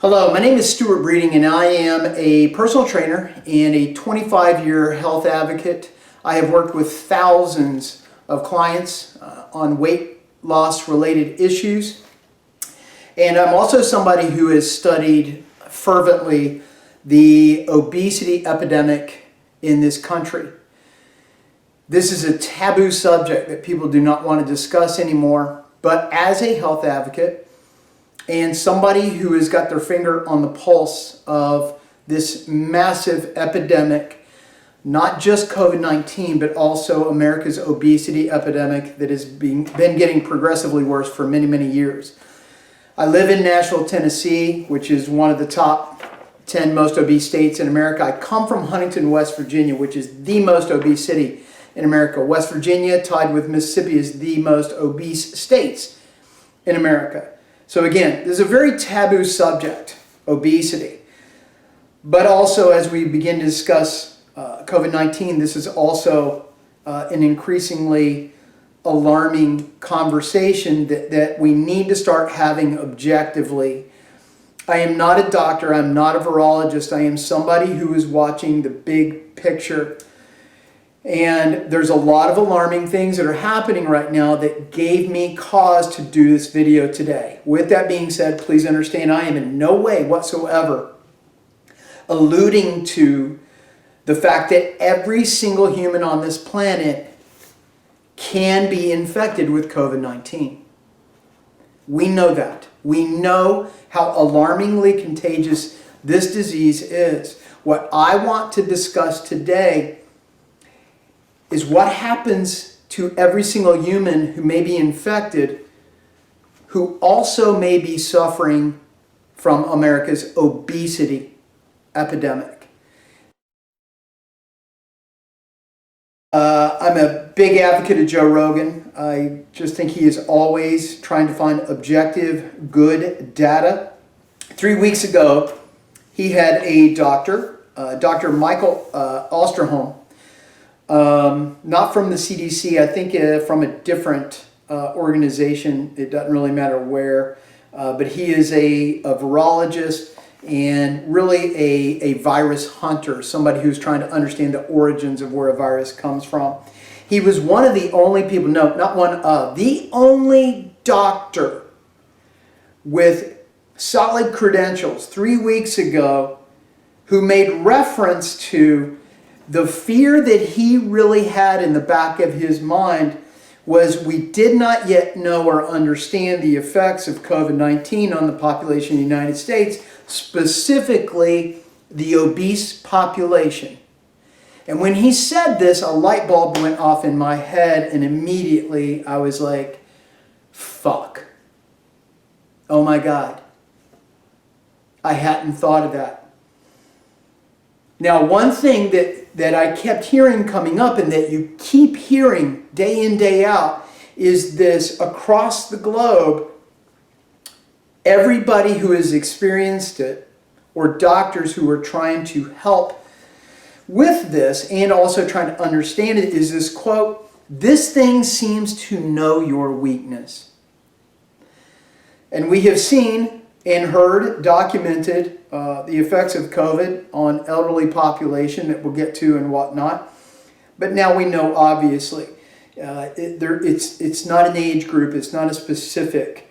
Hello, my name is Stuart Breeding and I am a personal trainer and a 25-year health advocate. I have worked with thousands of clients on weight loss related issues, and I'm also somebody who has studied fervently the obesity epidemic in this country. This is a taboo subject that people do not want to discuss anymore, but as a health advocate and somebody who has got their finger on the pulse of this massive epidemic, not just COVID-19, but also America's obesity epidemic that has been getting progressively worse for many, many years. I live in Nashville, Tennessee, which is one of the top 10 most obese states in America. I come from Huntington, West Virginia, which is the most obese city in America. West Virginia, tied with Mississippi, is the most obese states in America. So again, this is a very taboo subject, obesity. But also, as we begin to discuss COVID-19, this is also an increasingly alarming conversation that we need to start having objectively. I am not a doctor, I'm not a virologist, I am somebody who is watching the big picture. And there's a lot of alarming things that are happening right now that gave me cause to do this video today. With that being said, please understand I am in no way whatsoever alluding to the fact that every single human on this planet can be infected with COVID-19. We know that. We know how alarmingly contagious this disease is. What I want to discuss today is what happens to every single human who may be infected, who also may be suffering from America's obesity epidemic. I'm a big advocate of Joe Rogan. I just think he is always trying to find objective, good data. 3 weeks ago, he had a doctor, Dr. Michael Osterholm, not from the CDC, I think from a different organization. It doesn't really matter where, but he is a virologist and really a virus hunter, somebody who's trying to understand the origins of where a virus comes from. He was one of the only people, no, not one of, the only doctor with solid credentials 3 weeks ago who made reference to the fear that he really had in the back of his mind was we did not yet know or understand the effects of COVID-19 on the population of the United States, specifically the obese population. And when he said this, a light bulb went off in my head, and immediately I was like, fuck. Oh my God. I hadn't thought of that. Now, one thing that I kept hearing coming up and that you keep hearing day in, day out is this: across the globe, everybody who has experienced it, or doctors who are trying to help with this and also trying to understand it, is this quote: "This thing seems to know your weakness." And we have seen and heard, documented, the effects of COVID on elderly population that we'll get to and whatnot. But now we know, obviously, it's not an age group, it's not a specific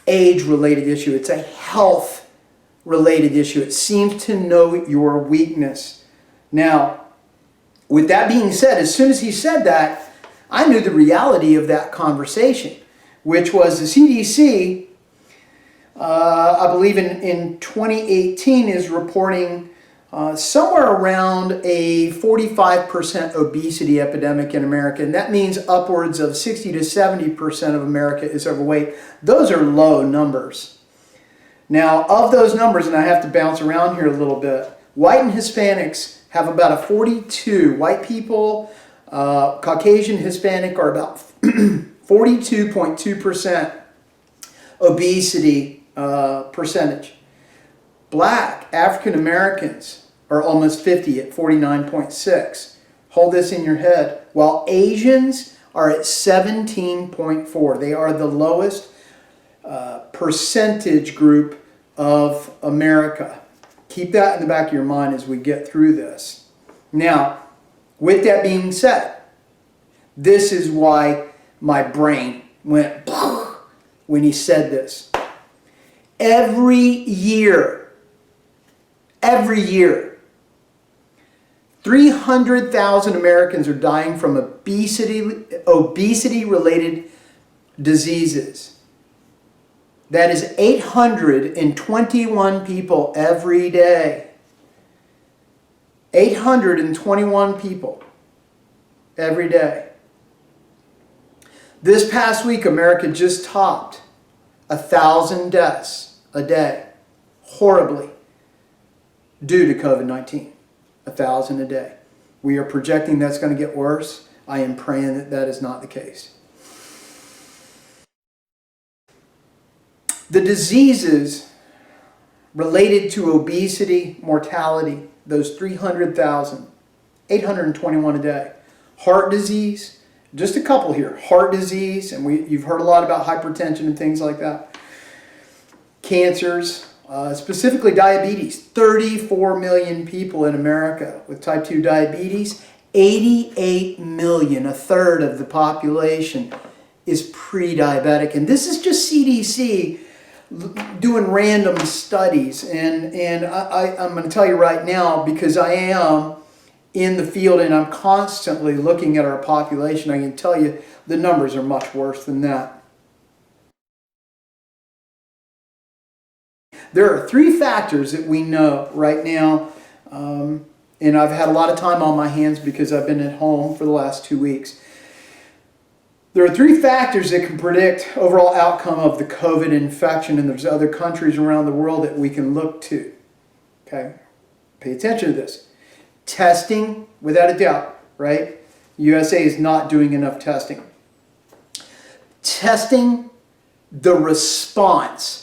age-related issue, it's a health-related issue. It seems to know your weakness. Now, with that being said, as soon as he said that, I knew the reality of that conversation, which was the CDC, I believe in 2018, is reporting somewhere around a 45% obesity epidemic in America. And that means upwards of 60 to 70% of America is overweight. Those are low numbers. Now, of those numbers, and I have to bounce around here a little bit, white and Hispanics have about a 42. White people, Caucasian, Hispanic are about 42.2% obesity percentage. Black African Americans are almost 50 at 49.6. Hold this in your head. While Asians are at 17.4. They are the lowest percentage group of America. Keep that in the back of your mind as we get through this. Now, with that being said, this is why my brain went when he said this. Every year, 300,000 Americans are dying from obesity-related diseases. That is 821 people every day. 821 people every day. This past week, America just topped 1,000 deaths a day, horribly, due to COVID-19. 1,000 a day. We are projecting that's going to get worse. I am praying that that is not the case. The diseases related to obesity, mortality, those 300,000, 821 a day. Heart disease, just a couple here. Heart disease, and you've heard a lot about hypertension and things like that. Cancers, specifically diabetes. 34 million people in America with type 2 diabetes. 88 million, a third of the population, is pre-diabetic. And this is just CDC doing random studies. And I'm going to tell you right now, because I am in the field and I'm constantly looking at our population, I can tell you the numbers are much worse than that. There are three factors that we know right now, and I've had a lot of time on my hands because I've been at home for the last 2 weeks. There are three factors that can predict overall outcome of the COVID infection, and there's other countries around the world that we can look to. Okay? Pay attention to this. Testing, without a doubt, right? USA is not doing enough testing. Testing, the response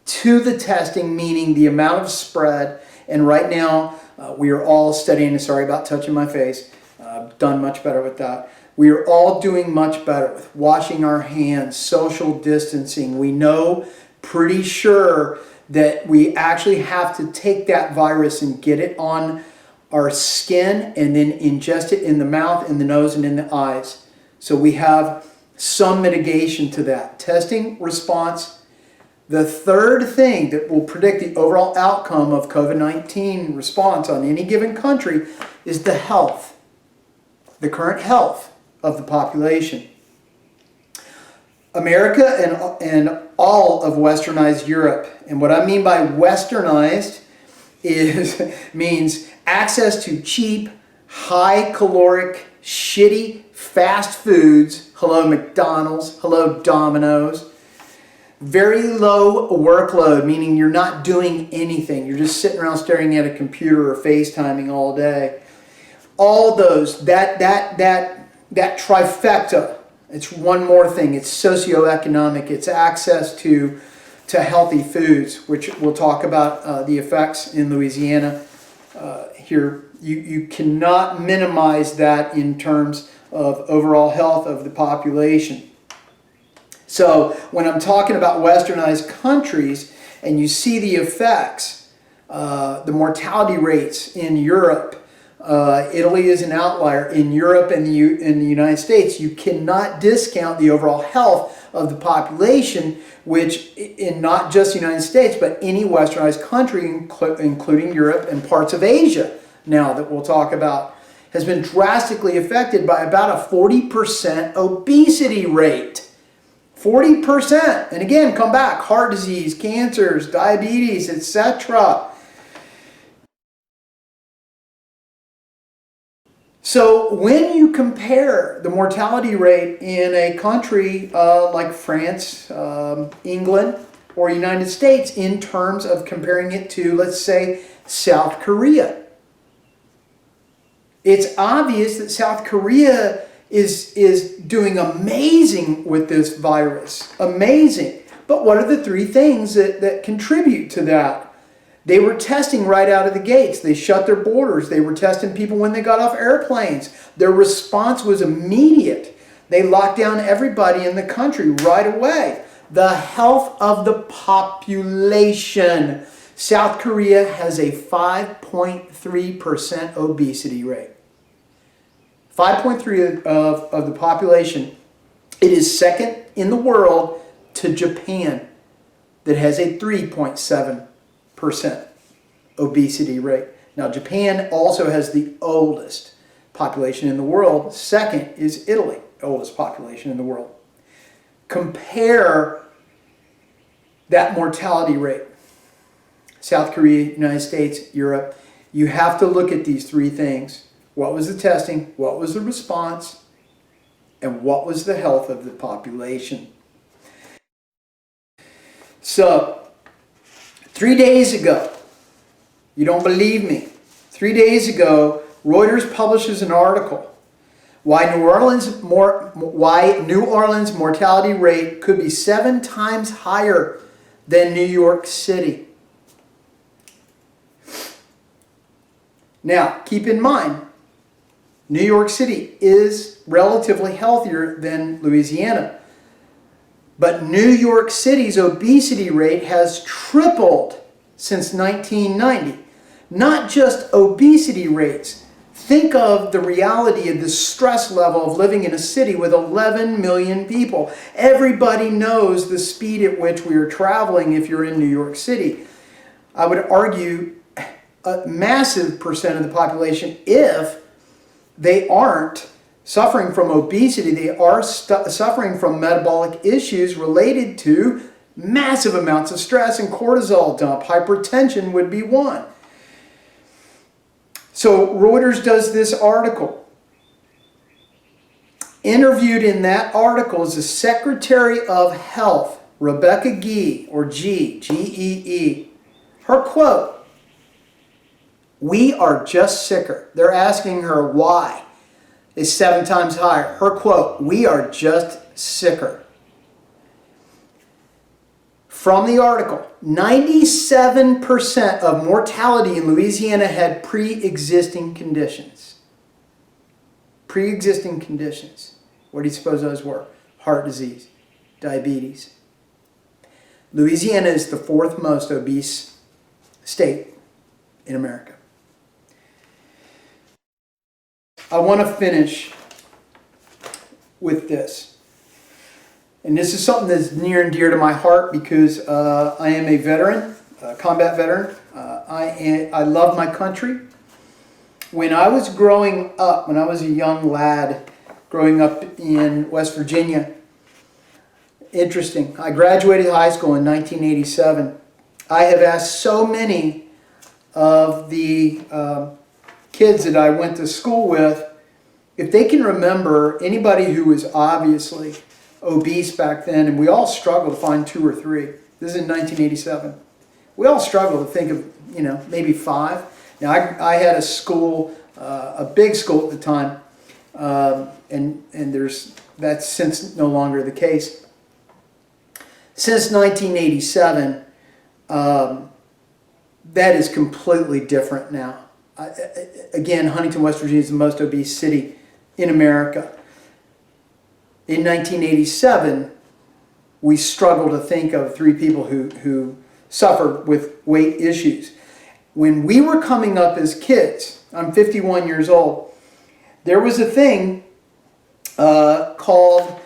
to the testing, meaning the amount of spread. And right now, we are all studying, sorry about touching my face, I've done much better with that. We are all doing much better with washing our hands, social distancing. We know pretty sure that we actually have to take that virus and get it on our skin and then ingest it in the mouth, in the nose, and in the eyes. So we have some mitigation to that. Testing, response. The third thing that will predict the overall outcome of COVID-19 response on any given country is the health, the current health of the population. America and all of westernized Europe, and what I mean by westernized means access to cheap, high caloric, shitty fast foods. Hello McDonald's, hello Domino's. Very low workload, meaning you're not doing anything. You're just sitting around staring at a computer or FaceTiming all day. All those, that trifecta, it's one more thing. It's socioeconomic. It's access to healthy foods, which we'll talk about the effects in Louisiana here. You cannot minimize that in terms of overall health of the population. So when I'm talking about westernized countries and you see the effects, the mortality rates in Europe, Italy is an outlier. In Europe and in the United States, you cannot discount the overall health of the population, which in not just the United States, but any westernized country, including Europe and parts of Asia now that we'll talk about, has been drastically affected by about a 40% obesity rate. 40%. And again, come back. Heart disease, cancers, diabetes, etc. So when you compare the mortality rate in a country like France, England, or United States in terms of comparing it to, let's say, South Korea, it's obvious that South Korea is doing amazing with this virus. Amazing. But what are the three things that contribute to that? They were testing right out of the gates. They shut their borders. They were testing people when they got off airplanes. Their response was immediate. They locked down everybody in the country right away. The health of the population. South Korea has a 5.3% obesity rate. 5.3 of the population. It is second in the world to Japan, that has a 3.7% obesity rate. Now, Japan also has the oldest population in the world. Second is Italy, oldest population in the world. Compare that mortality rate. South Korea, United States, Europe. You have to look at these three things. What was the testing? What was the response? And what was the health of the population? So, 3 days ago, you don't believe me, 3 days ago, Reuters publishes an article why New Orleans mortality rate could be 7 times higher than New York City. Now, keep in mind, New York City is relatively healthier than Louisiana. But New York City's obesity rate has tripled since 1990. Not just obesity rates. Think of the reality of the stress level of living in a city with 11 million people. Everybody knows the speed at which we are traveling if you're in New York City. I would argue a massive percent of the population, if they aren't suffering from obesity, they are suffering from metabolic issues related to massive amounts of stress and cortisol dump. Hypertension would be one. So Reuters does this article. Interviewed in that article is the Secretary of Health, Rebecca Gee, or G-E-E. Her quote, "We are just sicker." They're asking her why is 7 times higher. Her quote, "We are just sicker." From the article, 97% of mortality in Louisiana had pre-existing conditions. Pre-existing conditions. What do you suppose those were? Heart disease, diabetes. Louisiana is the 4th most obese state in America. I want to finish with this. And this is something that's near and dear to my heart because I am a veteran, a combat veteran. I love my country. When I was growing up, when I was a young lad growing up in West Virginia, interesting, I graduated high school in 1987. I have asked so many of the kids that I went to school with if they can remember anybody who was obviously obese back then, and we all struggled to find 2 or 3. This is in 1987. We all struggled to think of, maybe 5. Now, I had a school, a big school at the time, and that's since no longer the case. Since 1987, that is completely different now. Again, Huntington, West Virginia is the most obese city in America. In 1987, we struggled to think of 3 people who suffered with weight issues. When we were coming up as kids, I'm 51 years old, there was a thing called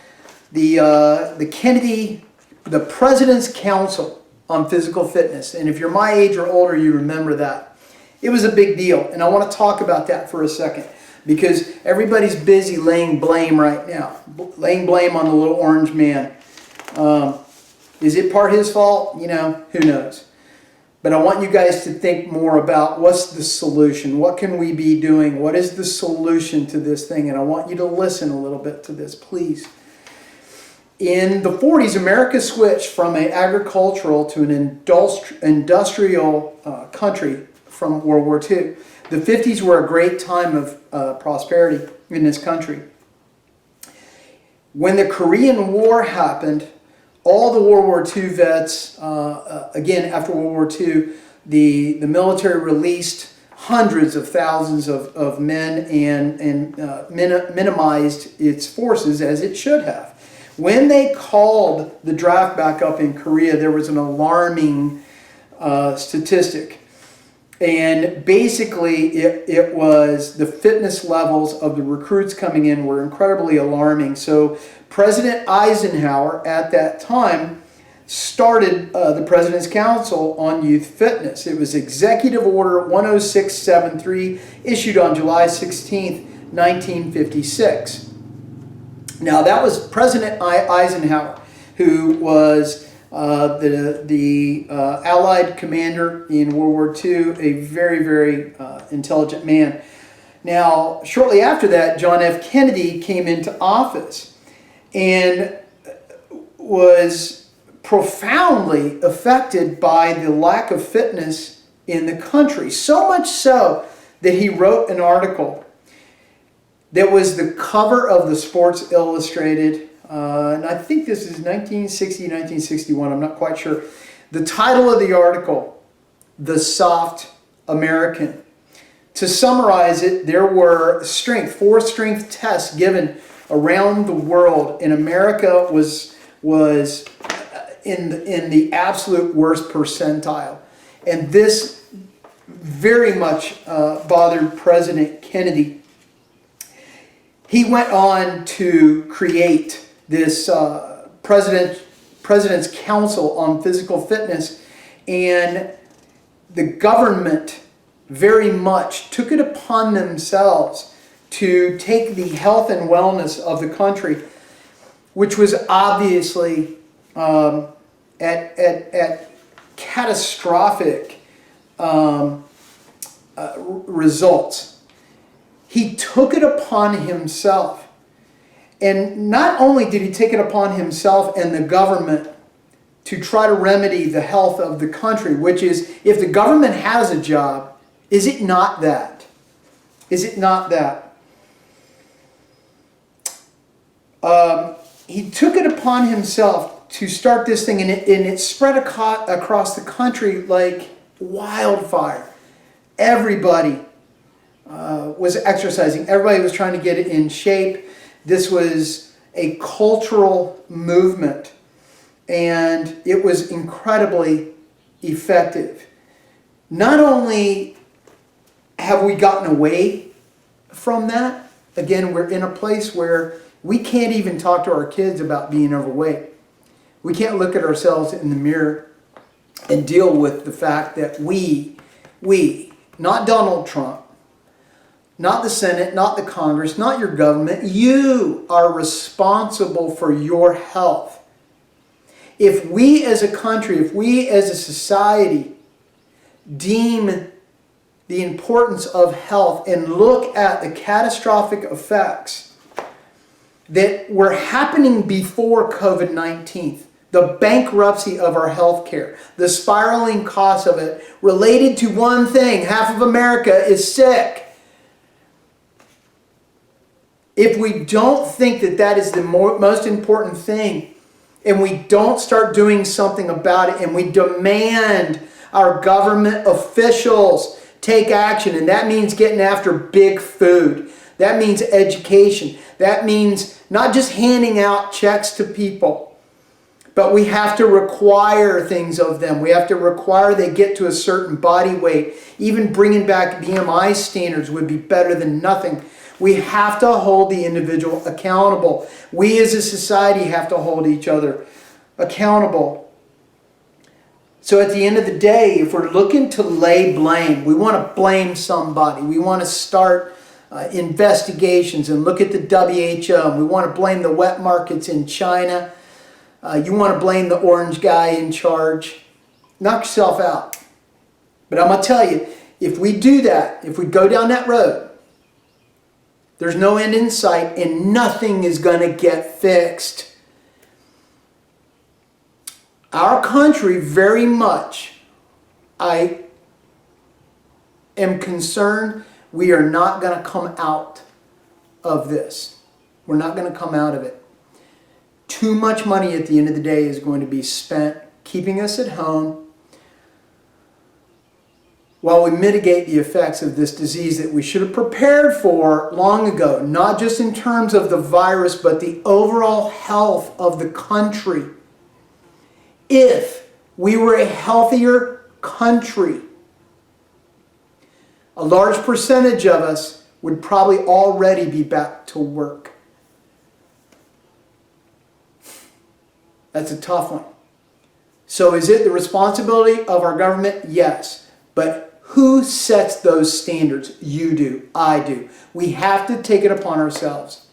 the Kennedy, the President's Council on Physical Fitness. And if you're my age or older, you remember that. It was a big deal. And I want to talk about that for a second, because everybody's busy laying blame right now. Laying blame on the little orange man. Is it part his fault? Who knows. But I want you guys to think more about what's the solution. What can we be doing? What is the solution to this thing? And I want you to listen a little bit to this, please. In the 40s, America switched from an agricultural to an industrial country from World War II. The 50s were a great time of prosperity in this country. When the Korean War happened, all the World War II vets, again, after World War II, the military released hundreds of thousands of men and minimized its forces, as it should have. When they called the draft back up in Korea, there was an alarming statistic. And basically, it was the fitness levels of the recruits coming in were incredibly alarming. So President Eisenhower, at that time, started the President's Council on Youth Fitness. It was Executive Order 10673, issued on July 16th, 1956. Now, that was President Eisenhower, who was the Allied commander in World War II, a very, very intelligent man. Now, shortly after that, John F. Kennedy came into office and was profoundly affected by the lack of fitness in the country. So much so that he wrote an article that was the cover of the Sports Illustrated, and I think this is 1960, 1961, I'm not quite sure. The title of the article, The Soft American. To summarize it, there were four strength tests given around the world, and America was in the absolute worst percentile. And this very much bothered President Kennedy. He went on to create this President's Council on Physical Fitness, and the government very much took it upon themselves to take the health and wellness of the country, which was obviously at catastrophic results. He took it upon himself. And not only did he take it upon himself and the government to try to remedy the health of the country, which is, if the government has a job, is it not that? Is it not that? He took it upon himself to start this thing, and it spread across the country like wildfire. Everybody was exercising. Everybody was trying to get it in shape. This was a cultural movement, and it was incredibly effective. Not only have we gotten away from that, again, we're in a place where we can't even talk to our kids about being overweight. We can't look at ourselves in the mirror and deal with the fact that we, not Donald Trump, not the Senate, not the Congress, not your government, you are responsible for your health. If we as a country, if we as a society deem the importance of health and look at the catastrophic effects that were happening before COVID-19, the bankruptcy of our health care, the spiraling costs of it, related to one thing: half of America is sick. If we don't think that that is the most important thing, and we don't start doing something about it, and we demand our government officials take action, and that means getting after big food. That means education. That means not just handing out checks to people, but we have to require things of them. We have to require they get to a certain body weight. Even bringing back BMI standards would be better than nothing. We have to hold the individual accountable. We as a society have to hold each other accountable. So at the end of the day, if we're looking to lay blame, we want to blame somebody. We want to start investigations and look at the WHO. We want to blame the wet markets in China. You want to blame the orange guy in charge. Knock yourself out. But I'm going to tell you, if we do that, if we go down that road, there's no end in sight, and nothing is going to get fixed. Our country, very much, I am concerned we are not going to come out of this. We're not going to come out of it. Too much money at the end of the day is going to be spent keeping us at home, while we mitigate the effects of this disease that we should have prepared for long ago, not just in terms of the virus, but the overall health of the country. If we were a healthier country, a large percentage of us would probably already be back to work. That's a tough one. So is it the responsibility of our government? Yes. But who sets those standards? You do. I do. We have to take it upon ourselves.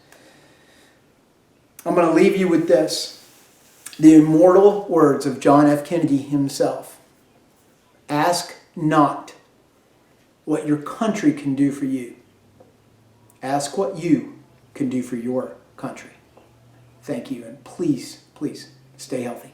I'm going to leave you with this. The immortal words of John F. Kennedy himself. Ask not what your country can do for you. Ask what you can do for your country. Thank you, and please, please stay healthy.